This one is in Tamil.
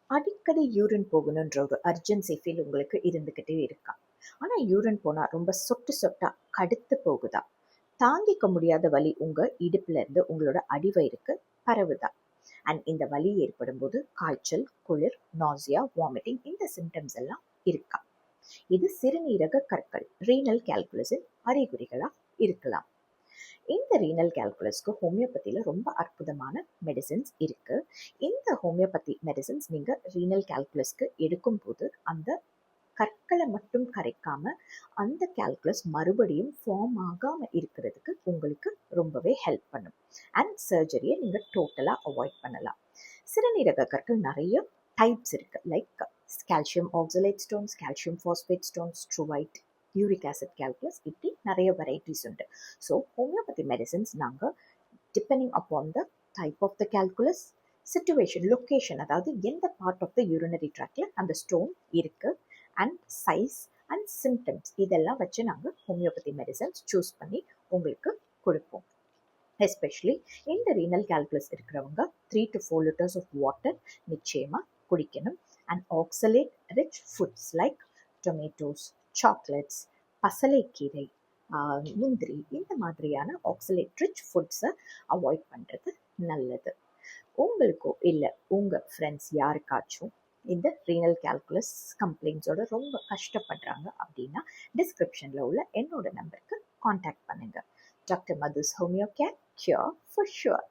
அடிக்கடி யூரின் போகணுன்ற ஒரு அர்ஜென்சி ஃபீல் உங்களுக்கு இருந்துக்கிட்டே இருக்கா? ஆனால் யூரின் போனால் ரொம்ப சொட்டு சொட்டா கடுத்து போகுதா? தாங்கிக்க முடியாத வலி உங்கள் இடுப்புல இருந்து உங்களோட அடிவயிறுக்கு பரவுதா? அண்ட் இந்த வலி ஏற்படும் போது காய்ச்சல், குளிர், நாசியா, வாமிட்டிங் இந்த சிம்டம்ஸ் எல்லாம் இருக்கா? இது சிறுநீரக கற்கள் ரீனல் கால்குலஸின் அறிகுறிகளா இருக்கலாம். இந்த ரீனல் கால்குலஸ்க்கு ஹோமியோபதியில் ரொம்ப அற்புதமான மெடிசின்ஸ் இருக்கு. இந்த ஹோமியோபதி மெடிசின்ஸ் நீங்கள் ரீனல் கால்குலஸ்க்கு எடுக்கும்போது அந்த கற்களை மட்டும் கரைக்காம அந்த கால்குலஸ் மறுபடியும் ஃபார்ம் ஆகாமல் இருக்கிறதுக்கு உங்களுக்கு ரொம்பவே ஹெல்ப் பண்ணும். அண்ட் சர்ஜரியை நீங்கள் டோட்டலாக அவாய்ட் பண்ணலாம். சிறுநீரக கற்கள் நிறைய டைப்ஸ் இருக்கு. Like calcium oxalate stones, calcium phosphate stones, struvite, uric acid calculus, இப்படி நிறைய வெரைட்டிஸ் உண்டு. ஸோ ஹோமியோபதி மெடிசின்ஸ் நாங்கள் depending upon the type of the calculus, situation, location, அதாவது எந்த பார்ட் ஆஃப் த யூரினரி ட்ராக்ல அந்த ஸ்டோன் இருக்கு அண்ட் சைஸ் அண்ட் சிம்டம்ஸ் இதெல்லாம் வச்சு நாங்கள் ஹோமியோபதி மெடிசன்ஸ் சூஸ் பண்ணி உங்களுக்கு கொடுப்போம். எஸ்பெஷலி இந்த ரீனல் கால்குலஸ் இருக்கிறவங்க 3 to 4 liters ஆஃப் வாட்டர் நிச்சயமாக குடிக்கணும். And oxalate rich foods like tomatoes, chocolates, பசலைக்கீரை, முந்திரி, இந்த மாதிரியான ஆக்சலேட் ரிச் ஃபுட்ஸை அவாய்ட் பண்ணுறது நல்லது. உங்களுக்கோ இல்லை உங்கள் ஃப்ரெண்ட்ஸ் யாருக்காச்சும் இந்த ரீனல் கால்குலஸ் கம்ப்ளைண்ட்ஸோட ரொம்ப கஷ்டப்படுறாங்க அப்படின்னா டிஸ்கிரிப்ஷனில் உள்ள என்னோட நம்பருக்கு காண்டாக்ட் பண்ணுங்கள். Doctor Madhu's homeo care, cure for sure.